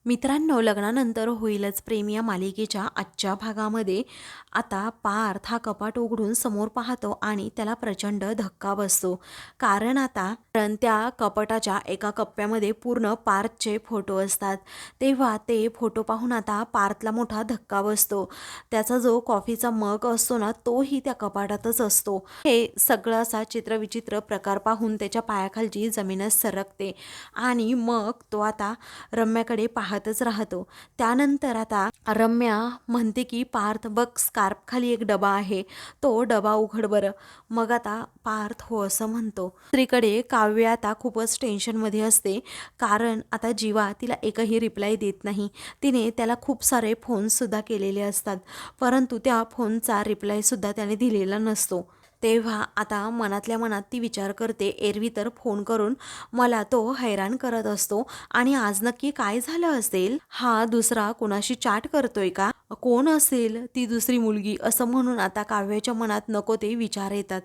मित्रांनो, लग्नानंतर होईलच प्रेम या मालिकेच्या आजच्या भागामध्ये आता पार्थ हा कपाट उघडून समोर पाहतो आणि त्याला प्रचंड धक्का बसतो. कारण त्या कपाटाच्या एका कप्प्यामध्ये पूर्ण पार्थचे फोटो असतात. तेव्हा ते फोटो पाहून आता पार्थला मोठा धक्का बसतो. त्याचा जो कॉफीचा मग असतो ना, तोही त्या कपाटातच असतो. हे सगळं असा चित्रविचित्र प्रकार पाहून त्याच्या पायाखालची जमीनच सरकते आणि मग तो आता रम्याकडे पाहतच राहतो. त्यानंतर आता रम्या म्हणते की पार्थ बघ, स्कार्फ खाली एक डबा आहे, तो डबा उघड बरं. मग आता पार्थ हो असं म्हणतो. दुसरीकडे काव्य आता खूपच टेन्शनमध्ये असते, कारण आता जीवा तिला एकही रिप्लाय देत नाही. तिने त्याला खूप सारे फोनसुद्धा केलेले असतात, परंतु त्या फोनचा रिप्लायसुद्धा त्याने दिलेला नसतो. तेव्हा आता मनातल्या मनात ती विचार करते, एरवी तर फोन करून मला तो हैराण करत असतो आणि आज नक्की काय झालं असेल? हा दुसरा कोणाशी चॅट करतोय का? कोण असेल ती दुसरी मुलगी? असं म्हणून आता काव्याच्या मनात नको ते विचार येतात.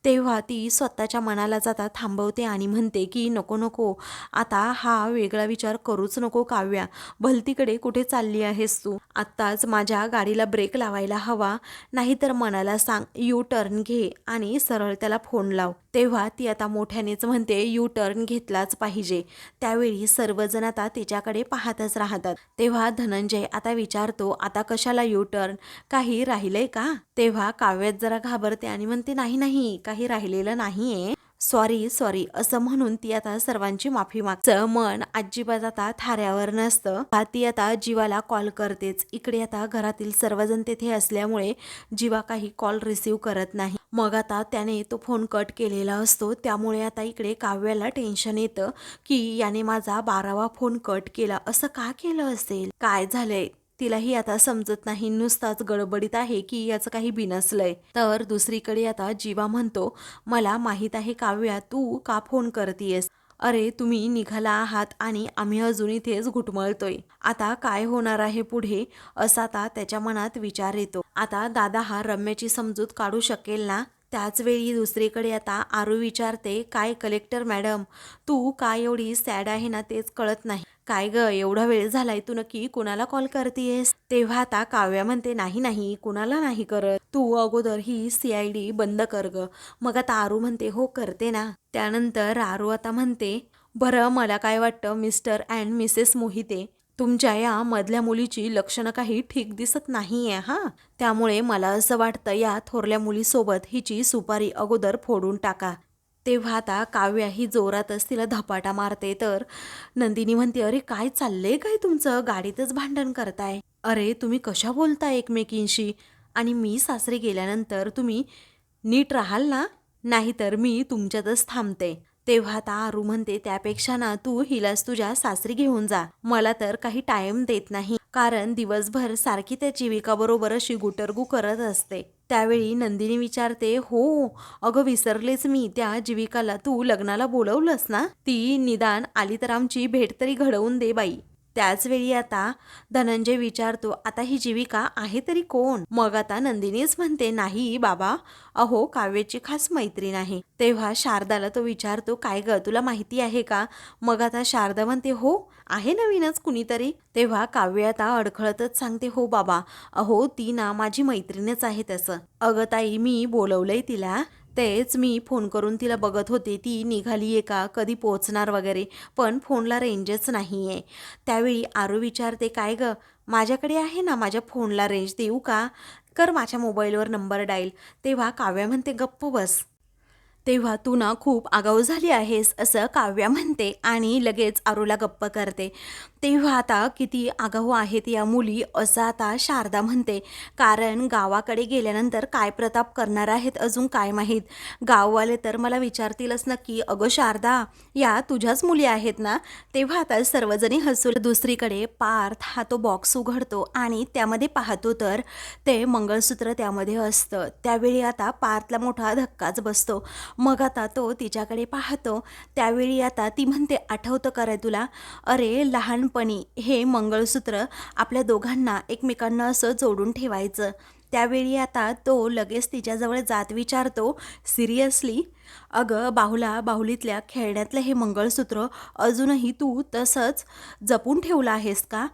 तेव्हा ती स्वतःच्या मनाला जाता थांबवते आणि म्हणते की नको नको, आता हा वेगळा विचार करूच नको काव्या. भलतीकडे कुठे चालली आहेस तू? आत्ताच माझ्या गाडीला ब्रेक लावायला हवा, नाहीतर मनाला सांग यू टर्न घे आणि सरळ त्याला फोन लाव. तेव्हा ती आता मोठ्यानेच म्हणते यू टर्न घेतलाच पाहिजे. त्यावेळी सर्वजण आता तिच्याकडे पाहतच राहतात. तेव्हा धनंजय आता विचारतो, आता कशाला यू टर्न? काही राहिलंय का? तेव्हा काव्यात जरा घाबरते आणि म्हणते नाही नाही, काही राहिलेलं नाहीये, सॉरी सॉरी असं म्हणून ती आता सर्वांची माफी मागतं. मन अजिबात आता थाऱ्यावर नसतं. ती आता जीवाला कॉल करतेच. इकडे आता घरातील सर्वजण तेथे असल्यामुळे जीवा काही कॉल रिसीव करत नाही. मग आता त्याने तो फोन कट केलेला असतो. त्यामुळे आता इकडे काव्याला टेन्शन येतं की याने माझा 12वा फोन कट केला. असं का केलं असेल? काय झालंय तिलाही आता समजत नाही. नुसताच गडबडीत आहे की याचं काही बिनसलंय. तर दुसरीकडे आता जीवा म्हणतो, मला माहीत आहे काव्या, तू का फोन करतीयस? अरे तुम्ही निघाला आहात आणि आम्ही अजून इथेच घुटमळतोय. आता काय होणार आहे पुढे, असा आता त्याच्या मनात विचार येतो. आता दादा हा रम्याची समजूत काढू शकेल ना? त्याच वेळी दुसरीकडे आता आरू विचारते, काय कलेक्टर मॅडम, तू काय एवढी सॅड आहे ना तेच कळत नाही. काय ग, एवढा वेळ झालाय, तू नक्की कुणाला कॉल करतेयस? तेव्हा आता काव्या म्हणते नाही नाही, कुणाला नाही करत, तू अगोदर ही CID बंद कर ग. मग आता आरू म्हणते हो करते ना. त्यानंतर आरू आता म्हणते, बरं मला काय वाटतं मिस्टर अँड मिसेस मोहिते, तुमच्या या मधल्या मुलीची लक्षणं काही ठीक दिसत नाहीये हा. त्यामुळे मला असं वाटतं या थोरल्या मुलीसोबत हिची सुपारी अगोदर फोडून टाका. तेव्हा आता काव्या ही जोरातच तिला धपाटा मारते. तर नंदिनी म्हणते, अरे काय चाललंय काय तुमचं? गाडीतच भांडण करताय. अरे तुम्ही कशा बोलताय एकमेकींशी? आणि मी सासरी गेल्यानंतर तुम्ही नीट राहाल ना? नाहीतर मी तुमच्यातच थांबते. तेव्हा आता आरू म्हणते, त्यापेक्षा ना तू हिलाच तुझ्या सासरी घेऊन जा. मला तर काही टाइम देत नाही, कारण दिवसभर सारखी त्या जीविका बरोबर अशी गुटरगू करत असते. त्यावेळी नंदिनी विचारते, हो अगं विसरलेच मी, त्या जीविकाला तू लग्नाला बोलवलंस ना? ती निदान आली तर आमची भेट तरी घडवून दे बाई. त्याच वेळी आता धनंजय विचारतो, आता ही जीविका आहे तरी कोण? मग आता नंदिनीच म्हणते, नाही बाबा, अहो काव्याची खास मैत्रीण आहे. तेव्हा शारदाला तो विचारतो, काय ग तुला माहिती आहे का? मग आता शारदा म्हणते, हो आहे नवीनच कुणीतरी. तेव्हा काव्य आता अडखळतच सांगते, हो बाबा, अहो ती ना माझी मैत्रीणच आहे तसं. अगं ताई, मी बोलवलंय तिला, तेच मी फोन करून तिला बघत होते, ती निघालीये का, कधी पोहोचणार वगैरे, पण फोनला रेंजच नाहीये. त्यावेळी आरू विचारते, काय ग, माझ्याकडे आहे ना, माझ्या फोनला रेंज, देऊ का? कर माझ्या मोबाईलवर नंबर डायल. तेव्हा काव्या म्हणते, गप्प बस. तेव्हा तू ना खूप आगाऊ झाली आहेस असं काव्या म्हणते आणि लगेच आरूला गप्प करते. तेव्हा आता किती आगाऊ आहेत या मुली असं आता शारदा म्हणते, कारण गावाकडे गेल्यानंतर काय प्रताप करणार आहेत अजून काय माहीत. गाववाले तर मला विचारतीलच नक्की, अगं शारदा, या तुझ्याच मुली आहेत ना? तेव्हा आता सर्वजणी हसू. दुसरीकडे पार्थ हा तो बॉक्स उघडतो आणि त्यामध्ये पाहतो तर ते मंगळसूत्र त्यामध्ये असतं. त्यावेळी आता पार्थला मोठा धक्काच बसतो. मग आता तो तिच्याकडे पाहतो. त्यावेळी आता ती म्हणते, आठवतं का रे तुला? अरे लहानपणी हे मंगळसूत्र आपल्या दोघांना एकमेकांना असं जोडून ठेवायचं. त्यावेळी आता तो लगेच तिच्याजवळ जात विचारतो, सिरियसली? अगं बाहुला, बाहुलीतल्या खेळण्यातलं हे मंगळसूत्र अजूनही तू तसंच जपून ठेवलं आहेस का?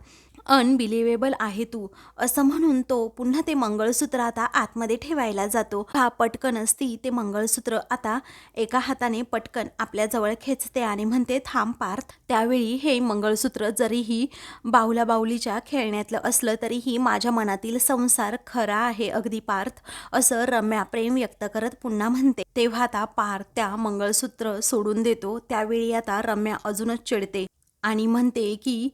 अनबिलिव्हेबल आहे तू, असं म्हणून तो पुन्हा ते मंगळसूत्र आता आतमध्ये ठेवायला जातो. हा पटकनच ती ते मंगळसूत्र आता एका हाताने पटकन आपल्याजवळ खेचते आणि म्हणते, थांब पार्थ. त्यावेळी हे मंगळसूत्र जरीही बाहुला बाहुलीच्या खेळण्यातलं असलं तरीही माझ्या मनातील संसार खरा आहे अगदी पार्थ, असं रम्या प्रेम व्यक्त करत पुन्हा म्हणते. तेव्हा आता पार्थ त्या मंगळसूत्र सोडून देतो. त्यावेळी आता रम्या अजूनच चिडते आणि म्हणते की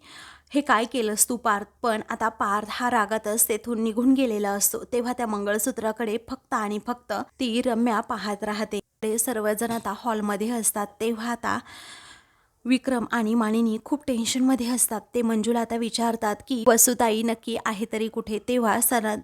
हे काय केलंस तू पार्थ. पण आता पार्थ हा रागातच तेथून निघून गेलेला असतो. तेव्हा त्या मंगळसूत्राकडे फक्त आणि फक्त ती रम्या पाहत राहते. ते सर्वजण आता हॉलमध्ये असतात. तेव्हा आता विक्रम आणि मानिनी खूप टेन्शनमध्ये असतात. ते मंजूला आता विचारतात की वसुताई नक्की आहे तरी कुठे. तेव्हा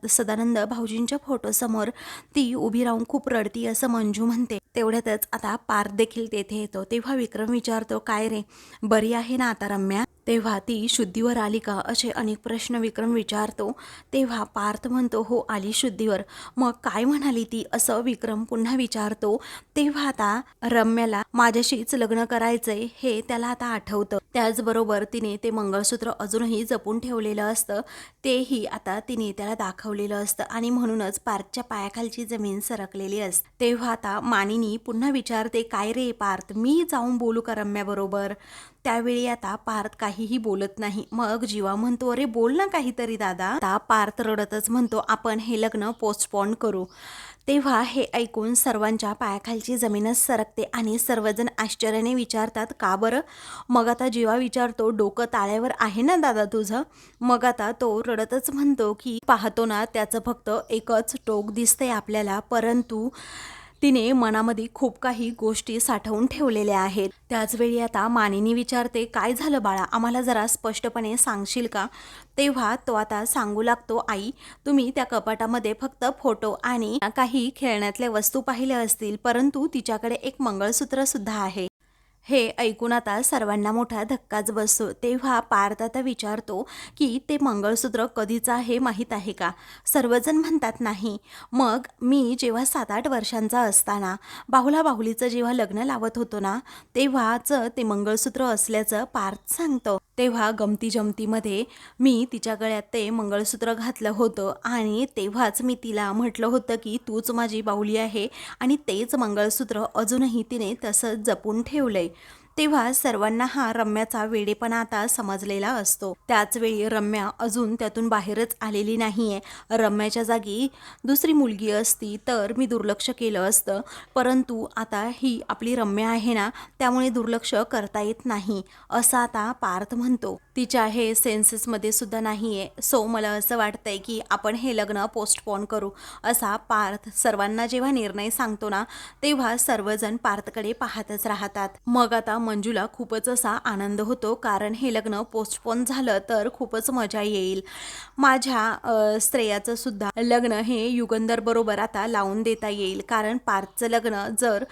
सदानंद भाऊजींच्या फोटोसमोर ती उभी राहून खूप रडती असं मंजू म्हणते. तेवढ्यातच आता पार्थ देखील तेथे येतो. तेव्हा विक्रम विचारतो, काय रे, बरी आहे ना आता रम्या? तेव्हा ती शुद्धीवर आली का, असे अनेक प्रश्न विक्रम विचारतो. तेव्हा पार्थ म्हणतो, हो आली शुद्धीवर. मग काय म्हणाली ती, असं विक्रम पुन्हा विचारतो. तेव्हा आता रम्याला माझ्याशीच लग्न करायचंय हे त्याला आता आठवतं. त्याचबरोबर तिने ते मंगळसूत्र अजूनही जपून ठेवलेलं असतं. तेही आता तिने त्याला दाखवलेलं असतं आणि म्हणूनच पार्थच्या पायाखालची जमीन सरकलेली असते. तेव्हा आता मानिनी पुन्हा विचारते, काय रे पार्थ, मी जाऊन बोलू का रम्याबरोबर? त्यावेळी आता पार्थ काहीही बोलत नाही. मग जीवा म्हणतो, अरे बोल ना काहीतरी दादा. आता पार्थ रडतच म्हणतो, आपण हे लग्न पोस्टपोन करू. तेव्हा हे ऐकून सर्वांच्या पायाखालची जमीनच सरकते आणि सर्वजण आश्चर्याने विचारतात, का बरं? मग आता जीवा विचारतो, डोकं ताळ्यावर आहे ना दादा तुझं? मग आता तो रडतच म्हणतो की पाहतो ना, त्याचं फक्त एकच टोक दिसतंय आपल्याला, परंतु तिने मनामध्ये खूप काही गोष्टी साठवून ठेवलेल्या आहेत. त्याचवेळी आता मानिनी विचारते, काय झालं बाळा, आम्हाला जरा स्पष्टपणे सांगशील का? तेव्हा तो आता सांगू लागतो, आई तुम्ही त्या कपाटामध्ये फक्त फोटो आणि काही खेळण्यातल्या वस्तू पाहिल्या असतील, परंतु तिच्याकडे एक मंगळसूत्र सुद्धा आहे. हे ऐकून आता सर्वांना मोठा धक्काच बसतो. तेव्हा पार्थ आता विचारतो की ते मंगळसूत्र कधीचं आहे माहीत आहे का? सर्वजण म्हणतात नाही. मग मी जेव्हा 7-8 वर्षांचा असताना बाहुला बाहुलीचं जेव्हा लग्न लावत होतो ना, तेव्हाचं ते मंगळसूत्र असल्याचं पार्थ सांगतो. तेव्हा गमती जमतीमध्ये मी तिच्या गळ्यात ते मंगळसूत्र घातलं होतं आणि तेव्हाच मी तिला म्हटलं होतं की तूच माझी बाहुली आहे आणि तेच मंगळसूत्र अजूनही तिने तसंच जपून ठेवलंय. तेव्हा सर्वांना हा रम्याचा वेडेपणा आता समजलेला असतो. त्याचवेळी रम्या अजून त्यातून बाहेरच आलेली नाहीये. रम्याच्या जागी दुसरी मुलगी असती तर मी दुर्लक्ष केलं असतं, परंतु आता ही आपली रम्या आहे ना, त्यामुळे दुर्लक्ष करता येत नाही, असं आता पार्थ म्हणतो. तिच्या हे सेन्सेसमध्ये सुद्धा नाहीये. सो मला असं वाटतंय की आपण हे लग्न पोस्टपोन करू, असा पार्थ सर्वांना जेव्हा निर्णय सांगतो ना, तेव्हा सर्वजण पार्थकडे पाहतच राहतात. मग आता मंजूला खूपच असा आनंद होतो, कारण हे लग्न पोस्टपोन झालं तर खूपच मजा येईल. माझ्या श्रेयाचं सुद्धा लग्न हे युगंधर बरोबर आता लावून देता येईल, कारण पार्थचं लग्न जर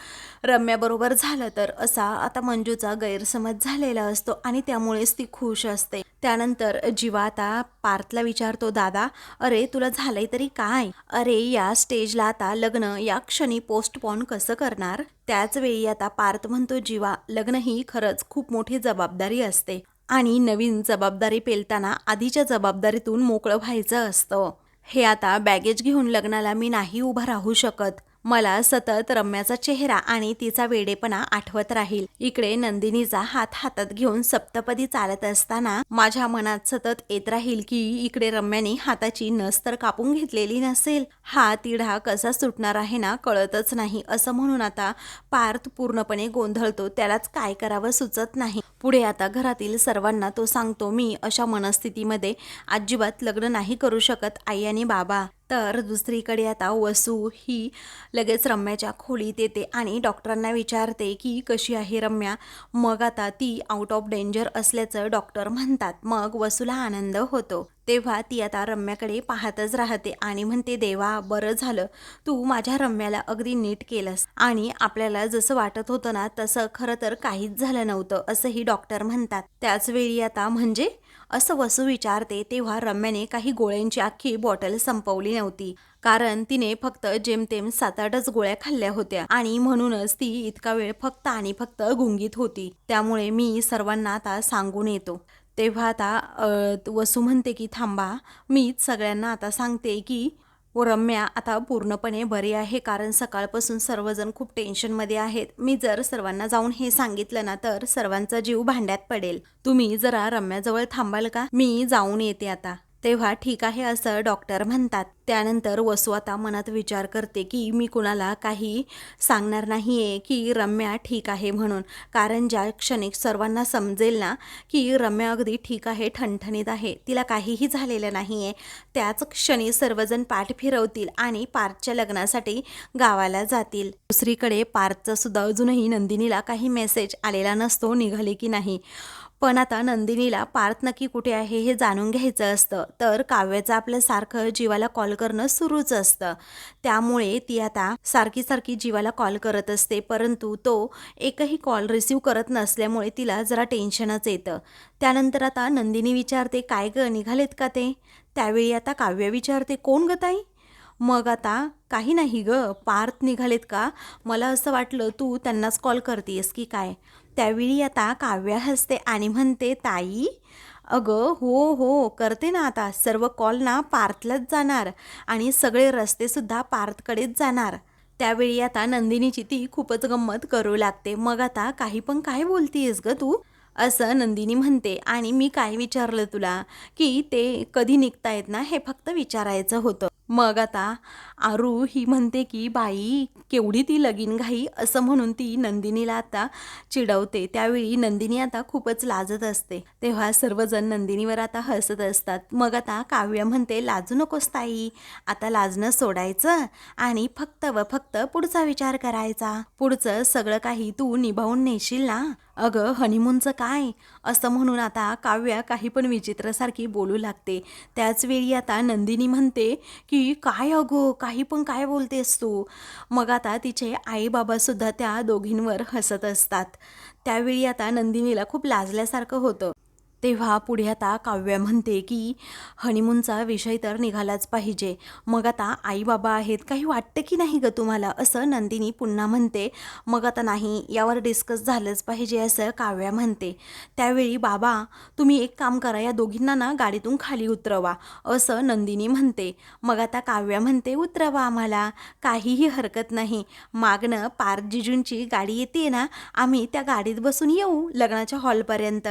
रम्याबरोबर झालं तर असा आता मंजूचा गैरसमज झालेला असतो आणि त्यामुळेच ती खुश असते. त्यानंतर जीवा आता पार्थला विचारतो, दादा अरे तुला झालंय तरी काय? अरे या स्टेजला आता लग्न या क्षणी पोस्टपोन कसं करणार? त्याच वेळी आता पार्थ म्हणतो, जीवा लग्न ही खरंच खूप मोठी जबाबदारी असते आणि नवीन जबाबदारी पेलताना आधीच्या जबाबदारीतून मोकळं व्हायचं असतं. हे आता बॅगेज घेऊन लग्नाला मी नाही उभा राहू शकत. मला सतत रम्याचा चेहरा आणि तिचा वेडेपणा आठवत राहील. इकडे नंदिनीचा हात हातात घेऊन सप्तपदी चालत असताना माझ्या मनात सतत येत राहील की इकडे रम्याने हाताची नस तर कापून घेतलेली नसेल. हा तिढा कसा सुटणार आहे ना, कळतच नाही. असं म्हणून आता पार्थ पूर्णपणे गोंधळतो. त्यालाच काय करावं सुचत नाही. पुढे आता घरातील सर्वांना तो सांगतो, मी अशा मनस्थितीमध्ये अजिबात लग्न नाही करू शकत आई आणि बाबा. तर दुसरीकडे आता वसू ही लगेच रम्याच्या खोलीत येते आणि डॉक्टरांना विचारते की कशी आहे रम्या. मग आता ती आउट ऑफ डेंजर असल्याचं डॉक्टर म्हणतात. मग वसूला आनंद होतो. तेव्हा ती आता रम्याकडे पाहतच राहते आणि म्हणते, देवा बरं झालं तू माझ्या रम्याला अगदी नीट केलंस आणि आपल्याला जसं वाटत होतं ना तसं खरं तर काहीच झालं नव्हतं, असंही डॉक्टर म्हणतात. त्याचवेळी आता म्हणजे असं वसू विचारते तेव्हा रम्याने काही गोळ्यांची अख्खी बॉटल संपवली नव्हती, कारण तिने फक्त जेमतेम 7-8च गोळ्या खाल्ल्या होत्या आणि म्हणूनच ती इतका वेळ फक्त आणि फक्त गुंगीत होती. त्यामुळे मी सर्वांना आता सांगून येतो. तेव्हा आता वसू म्हणते की थांबा, मीच सगळ्यांना आता सांगते की रम्या आता पूर्णपणे बरी आहे, कारण सकाळपासून सर्वजण खूप टेन्शनमध्ये आहेत. मी जर सर्वांना जाऊन हे सांगितलं ना तर सर्वांचा जीव भांड्यात पडेल. तुम्ही जरा रम्याजवळ थांबाल का? मी जाऊन येते आता. तेव्हा ठीक आहे असं डॉक्टर म्हणतात. त्यानंतर वसू आता मनात विचार करते की मी कुणाला काही सांगणार नाहीये की रम्या ठीक आहे म्हणून, कारण ज्या क्षणी सर्वांना समजेल ना की रम्या अगदी ठीक आहे, ठणठणीत आहे, तिला काहीही झालेलं नाहीये, त्याच क्षणी सर्वजण पाठ फिरवतील आणि पार्थच्या लग्नासाठी गावाला जातील. दुसरीकडे पार्थचा सुद्धा अजूनही नंदिनीला काही मेसेज आलेला नसतो, निघाले की नाही. पण आता नंदिनीला पार्थ नक्की कुठे आहे हे जाणून घ्यायचं असतं, तर काव्याचं आपलं सारखं जीवाला कॉल करणं सुरूच असतं. त्यामुळे ती आता सारखी सारखी जीवाला कॉल करत असते, परंतु तो एकही कॉल रिसीव करत नसल्यामुळे तिला जरा टेन्शनच येतं. त्यानंतर आता नंदिनी विचारते काय गं, निघालेत का ते? त्यावेळी आता काव्य विचारते कोण गं ताई? मग आता काही नाही ग, पार्थ निघालेत का? मला असं वाटलं तू त्यांनाच कॉल करतेस की काय. त्यावेळी आता काव्या हसते आणि म्हणते ताई, अगं हो हो करते ना, आता सर्व कॉल ना पार्थलाच जाणार आणि सगळे रस्तेसुद्धा पार्थकडेच जाणार. त्यावेळी आता नंदिनीची ती खूपच गंमत करू लागते. मग आता काही पण काय बोलतीयस ग तू? असं नंदिनी म्हणते. आणि मी काय विचारलं तुला की ते कधी निघतायत ना हे फक्त विचारायचं होतं. मग आता आरू ही म्हणते की बाई केवढी ती लगीन घाई, असं म्हणून ती नंदिनीला आता चिडवते. त्यावेळी नंदिनी आता खूपच लाजत असते. तेव्हा सर्वजण नंदिनीवर आता हसत असतात. मग आता काव्य म्हणते लाजू नकोस ताई, आता लाजणं सोडायचं आणि फक्त व फक्त पुढचा विचार करायचा. पुढचं सगळं काही तू निभावून नेशील ना. अगं हनीमूनचं काय, असं म्हणून आता काव्या काही पण विचित्रसारखी बोलू लागते. त्याच वेळी आता नंदिनी म्हणते की काय अगो काही पण काय बोलतेस तू. मग आता तिचे आई बाबासुद्धा त्या दोघींवर हसत असतात. त्यावेळी आता नंदिनीला खूप लाजल्यासारखं होतं. तेव्हा पुढे आता काव्या म्हणते की हनीमूनचा विषय तर निघालाच पाहिजे. मग आता आई बाबा आहेत, काही वाटतं की नाही ग तुम्हाला, असं नंदिनी पुन्हा म्हणते. मग आता नाही, यावर डिस्कस झालंच पाहिजे असं काव्या म्हणते. त्यावेळी बाबा तुम्ही एक काम करा, या दोघींना ना गाडीतून खाली उतरवा, असं नंदिनी म्हणते. मग आता काव्या म्हणते उतरवा आम्हाला, काहीही हरकत नाही, मागणं पार्थ जिजूंची गाडी येते ना, आम्ही त्या गाडीत बसून येऊ लग्नाच्या हॉलपर्यंत.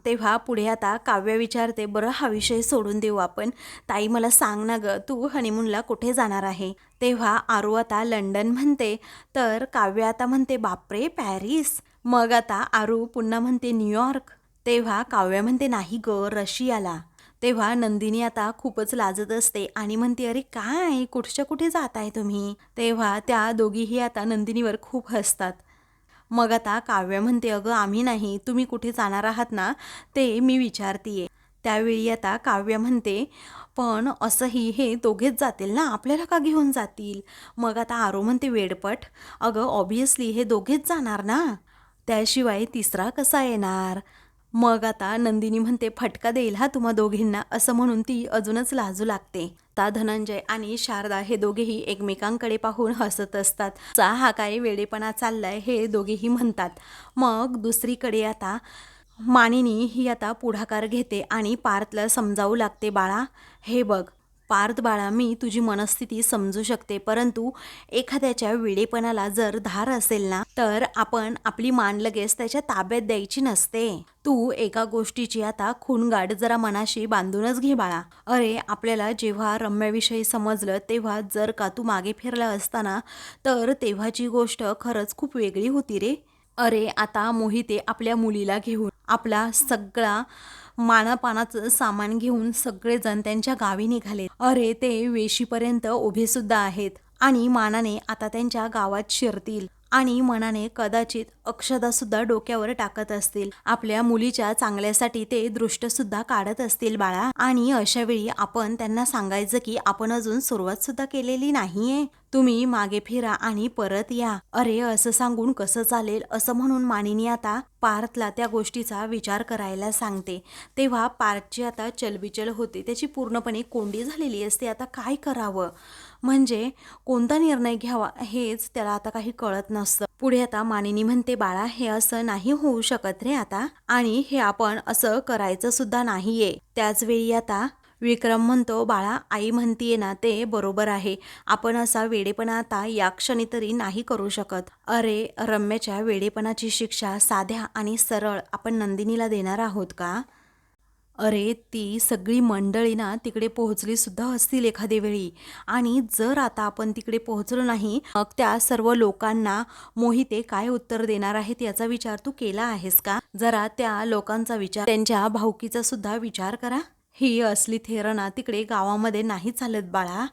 तेव्हा पुढे आता काव्य विचारते बरं हा विषय सोडून देऊ आपण, ताई मला सांग ना ग तू हनीमूनला कुठे जाणार आहे. तेव्हा आरू आता लंडन म्हणते. तर काव्य आता म्हणते बापरे पॅरिस. मग आता आरू पुन्हा म्हणते न्यूयॉर्क. तेव्हा काव्य म्हणते नाही ग रशियाला. तेव्हा नंदिनी आता खूपच लाजत असते आणि म्हणते अरे काय कुठच्या कुठे जाताय तुम्ही. तेव्हा त्या दोघीही आता नंदिनीवर खूप हसतात. मग आता काव्य म्हणते अगं आम्ही नाही, तुम्ही कुठे जाणार आहात ना ते मी विचारतीये. त्यावेळी आता काव्य म्हणते पण असंही हे दोघेच जातील ना, आपल्याला का घेऊन जातील. मग आता आरो म्हणते वेडपट, अगं ऑब्विसली हे दोघेच जाणार ना, त्याशिवाय तिसरा कसा येणार. मग आता नंदिनी म्हणते फटका देईल हा तुम्हा दोघींना, असं म्हणून ती अजूनच लाजू लागते. ता धनंजय आणि शारदा हे दोघेही एकमेकांकडे पाहून हसत असतात. चा हा काय वेडेपणा चाललाय हे दोघेही म्हणतात. मग दुसरीकडे आता मानिनी ही आता पुढाकार घेते आणि पार्थला समजावू लागते बाळा हे बघ पार्थ बाळा, मी तुझी मनस्थिती समजू शकते, परंतु एखाद्याच्या वेडेपणाला जर धार असेल ना तर आपण आपली मान लगेच त्याच्या ताब्यात द्यायची नसते. तू एका गोष्टीची आता खूणगाठ जरा मनाशी बांधूनच घे बाळा. अरे आपल्याला जेव्हा रम्याविषयी समजलं तेव्हा जर का तू मागे फिरला असताना तर तेव्हाची गोष्ट खरंच खूप वेगळी होती रे. अरे आता मोहिते आपल्या मुलीला घेऊन आपला सगळा मानापानाचं सामान घेऊन सगळेजण त्यांच्या गावी निघाले. अरे ते वेशीपर्यंत उभे सुद्धा आहेत आणि मानाने आता त्यांच्या गावात शिरतील आणि मनाने कदाचित अक्षदा सुद्धा डोक्यावर टाकत असतील. आपल्या मुलीच्या चांगल्यासाठी ते दृष्ट सुद्धा काढत असतील बाळा. आणि अशा वेळी आपण त्यांना सांगायचं की आपण अजून सुरुवात सुद्धा केलेली नाहीये, तुम्ही मागे फिरा आणि परत या. अरे असं सांगून कसं चालेल, असं म्हणून मानिनी आता पार्थला त्या गोष्टीचा विचार करायला सांगते. तेव्हा पार्थची आता चलबिचल होते, त्याची पूर्णपणे कोंडी झालेली असते. आता काय करावं, म्हणजे कोणता निर्णय घ्यावा हेच त्याला आता काही कळत नसतं. पुढे आता मानिनी म्हणते बाळा हे असं नाही होऊ शकत रे आता, आणि हे आपण असं करायचं सुद्धा नाहीये. त्याच वेळी आता विक्रम म्हणतो बाळा आई म्हणतीये ना ते बरोबर आहे, आपण असा वेडेपणा आता या क्षणी तरी नाही करू शकत. अरे रम्याच्या वेडेपणाची शिक्षा साध्या आणि सरळ आपण नंदिनीला देणार आहोत का? अरे ती सगळी मंडळी ना तिकडे पोहोचली सुद्धा असतील एखाद्या वेळी, आणि जर आता आपण तिकडे पोहोचलो नाही मग त्या सर्व लोकांना मोहिते काय उत्तर देणार आहेत याचा विचार तू केला आहेस का? जरा त्या लोकांचा विचार, त्यांच्या भावकीचा सुद्धा विचार करा. ही असली थेरणा तिकडे गावामध्ये नाही चालत बाळा,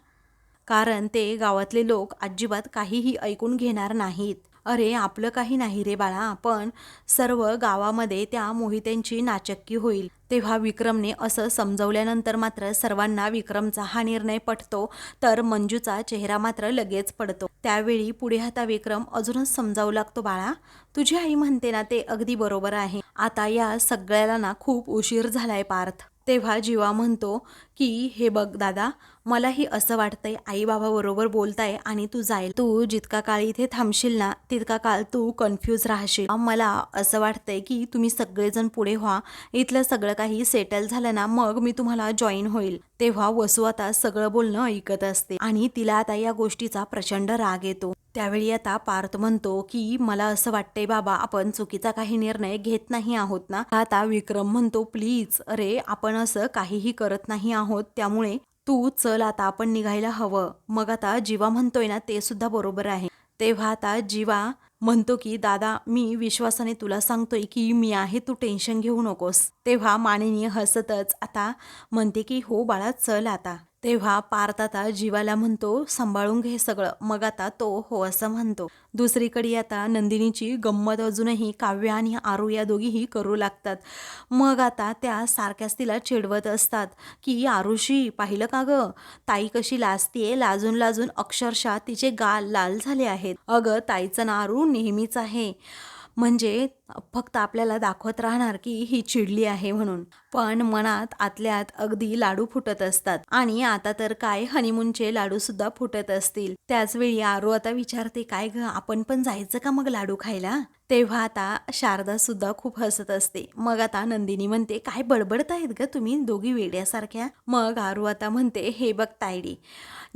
कारण ते गावातले लोक अजिबात काहीही ऐकून घेणार नाहीत. अरे आपलं काही नाही रे बाळा, पण सर्व गावामध्ये त्या मोहित्यांची नाचक्की होईल. तेव्हा विक्रमने असं समजवल्यानंतर मात्र सर्वांना विक्रमचा हा निर्णय पटतो, तर मंजूचा चेहरा मात्र लगेच पडतो. त्यावेळी पुढे आता विक्रम अजूनच समजावू लागतो बाळा तुझी आई म्हणते ना ते अगदी बरोबर आहे, आता या सगळ्याला ना खूप उशीर झालाय पार्थ. तेव्हा जीवा म्हणतो की हे बघ दादा, मलाही असं वाटतंय आई बाबा बरोबर बोलताय आणि तू जाईल, तू जितका काळ इथे थांबशील ना तितका काळ तू कन्फ्यूज राहशील. मला असं वाटतंय की तुम्ही सगळेजण पुढे व्हा, इथलं सगळं काही सेटल झालं ना मग मी तुम्हाला जॉईन होईल. तेव्हा वसू आता सगळं बोलणं ऐकत असते आणि तिला आता या गोष्टीचा प्रचंड राग येतो. त्यावेळी आता पार्थ म्हणतो की मला असं वाटतंय बाबा आपण चुकीचा काही निर्णय घेत नाही आहोत ना. आता विक्रम म्हणतो प्लीज, अरे आपण असं काहीही करत नाही आहोत, त्यामुळे तू चल आता आपण निघायला हवं. मग आता जीवा म्हणतोय ना ते सुद्धा बरोबर आहे. तेव्हा आता जीवा म्हणतो की दादा मी विश्वासाने तुला सांगतोय की मी आहे, तू टेन्शन घेऊ नकोस. तेव्हा मानिनी हसतच आता म्हणते की हो बाळा चल आता. तेव्हा पार्थ आता जीवाला म्हणतो सांभाळून घे सगळं, मग आता तो हो असं म्हणतो. दुसरीकडे आता नंदिनीची गंमत अजूनही काव्य आणि आरू या दोघीही करू लागतात. मग आता त्या सारख्याच तिला चिडवत असतात की आरुषी पाहिलं का ग, ताई कशी लाजतीये, लाजून लाजून अक्षरशः तिचे गाल लाल झाले आहेत. अगं ताईचं ना आरू नेहमीच आहे, म्हणजे फक्त आपल्याला दाखवत राहणार की ही चिडली आहे म्हणून, पण मनात आतल्यात अगदी लाडू फुटत असतात. आणि आता तर काय हनीमूनचे लाडू सुद्धा फुटत असतील. त्याच वेळी आरू आता विचारते काय ग आपण पण जायचं का मग लाडू खायला. तेव्हा आता शारदा सुद्धा खूप हसत असते. मग आता नंदिनी म्हणते काय बडबडतायत ग तुम्ही दोघी वेड्यासारख्या. मग आरू आता म्हणते हे बघ तायडी,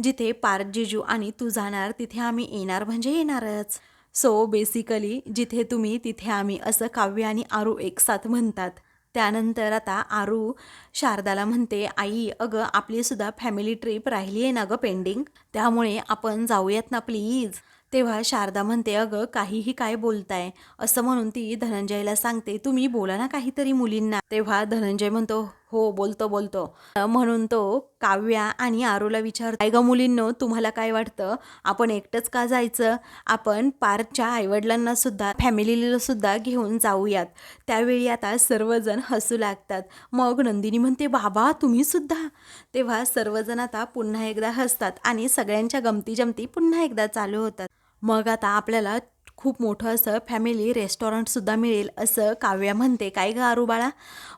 जिथे पार्थ जिजू आणि तू जाणार तिथे आम्ही येणार म्हणजे येणारच. सो बेसिकली जिथे तुम्ही तिथे आम्ही, असं काव्य आणि आरू एकसाथ म्हणतात. त्यानंतर आता आरू शारदाला म्हणते आई अगं आपली सुद्धा फॅमिली ट्रिप राहिली आहे ना गं पेंडिंग, त्यामुळे आपण जाऊयात ना प्लीज. तेव्हा शारदा म्हणते अगं काहीही काय बोलताय, असं म्हणून ती धनंजयला सांगते तुम्ही बोला ना काहीतरी मुलींना. तेव्हा धनंजय म्हणतो हो बोलतो बोलतो, म्हणून तो काव्या आणि आरूला विचारतो काय ग मुलींनो तुम्हाला काय वाटतं, आपण एकटंच का जायचं, आपण पार्थच्या आईवडिलांना सुद्धा फॅमिलीला सुद्धा घेऊन जाऊयात. त्यावेळी आता सर्वजण हसू लागतात. मग नंदिनी म्हणते बाबा तुम्ही सुद्धा. तेव्हा सर्वजण आता पुन्हा एकदा हसतात आणि सगळ्यांच्या गमती जमती पुन्हा एकदा चालू होतात. मग आता आपल्याला खूप मोठं असं फॅमिली रेस्टॉरंट सुद्धा मिळेल असं काव्या म्हणते. काय ग आरू बाळा.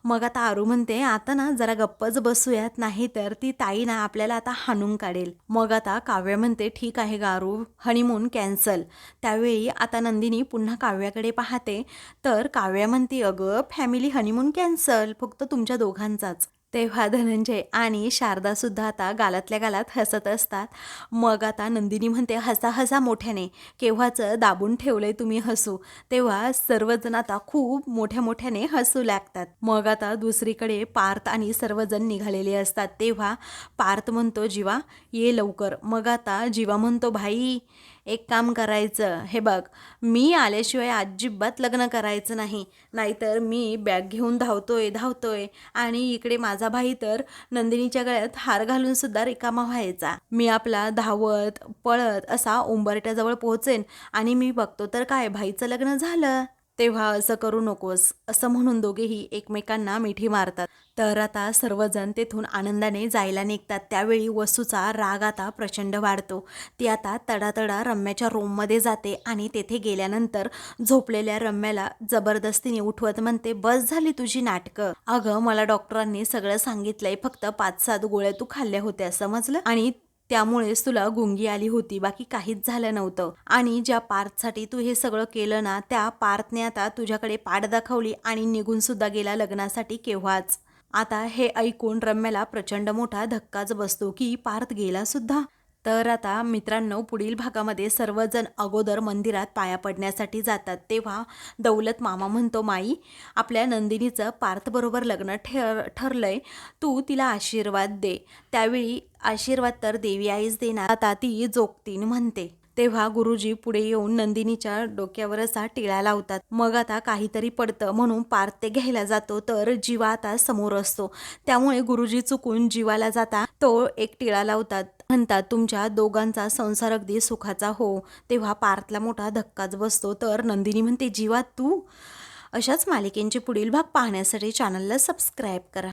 मग आता आरू म्हणते आता ना जरा गप्पच बसूयात, नाही तर ती ताई ना आपल्याला आता हाणून काढेल. मग आता काव्या म्हणते ठीक आहे ग आरू, हनीमून कॅन्सल. त्यावेळी आता नंदिनी पुन्हा काव्याकडे पाहते, तर काव्या म्हणते अगं फॅमिली हनीमून कॅन्सल, फक्त तुमच्या दोघांचाच. तेव्हा धनंजय आणि शारदा सुद्धा आता गालातल्या गालात हसत असतात. मग आता नंदिनी म्हणते हसा हसा मोठ्याने, केव्हाचं दाबून ठेवलंय तुम्ही हसू. तेव्हा सर्वजण आता खूप मोठ्या मोठ्याने हसू लागतात. मग आता दुसरीकडे पार्थ आणि सर्वजण निघालेले असतात. तेव्हा पार्थ म्हणतो जीवा ये लवकर. मग आता जीवा म्हणतो भाई एक काम करायचं, हे बघ, मी आल्याशिवाय अजिबात लग्न करायचं नाही. नाहीतर मी बॅग घेऊन धावतोय आणि इकडे माझा भाई तर नंदिनीच्या गळ्यात हार घालून सुद्धा रिकामा व्हायचा. मी आपला धावत पळत असा उंबरठ्याजवळ पोहोचेन आणि मी बघतो तर काय, भाईचं लग्न झालं. तेव्हा असं करू नकोस, असं म्हणून दोघेही एकमेकांना मिठी मारतात. तर आता सर्वजण तेथून आनंदाने जायला निघतात. त्यावेळी वसूचा राग आता प्रचंड वाढतो. ती आता तडातडा रम्याच्या रूममध्ये जाते आणि तेथे गेल्यानंतर झोपलेल्या रम्याला जबरदस्तीने उठवत म्हणते, बस झाली तुझी नाटकं. अगं, मला डॉक्टरांनी सगळं सांगितलंय, फक्त 5-7 गोळ्या तू खाल्ल्या होत्या, समजलं? आणि त्यामुळेच तुला गुंगी आली होती, बाकी काहीच झालं नव्हतं. आणि ज्या पार्थसाठी तू हे सगळं केलं ना, त्या पार्थने आता तुझ्याकडे पाठ दाखवली आणि निघून सुद्धा गेला लग्नासाठी केव्हाच. आता हे ऐकून रम्याला प्रचंड मोठा धक्काच बसतो की पार्थ गेला सुद्धा. तर आता मित्रांनो, पुढील भागामध्ये सर्वजण अगोदर मंदिरात पाया पडण्यासाठी जातात. तेव्हा दौलत मामा म्हणतो, माई, आपल्या नंदिनीचं पार्थबरोबर लग्न ठरलंय, तू तिला आशीर्वाद दे. त्यावेळी आशीर्वाद तर देवी आईच देणार, आता ती जोगतीन म्हणते. तेव्हा गुरुजी पुढे येऊन नंदिनीच्या डोक्यावर असा टिळा लावतात. मग आता काहीतरी पडतं म्हणून पार्थ ते घ्यायला जातो, तर जीवा आता समोर असतो. त्यामुळे गुरुजी चुकून जीवाला जाता तो एक टिळा लावतात. म्हणतात, तुमच्या दोघांचा संसार अगदी सुखाचा हो. तेव्हा पार्थला मोठा धक्काच बसतो. तर नंदिनी म्हणते, जीवा तू. अशाच मालिकेंचे पुढील भाग पाहण्यासाठी चॅनलला सबस्क्राईब करा.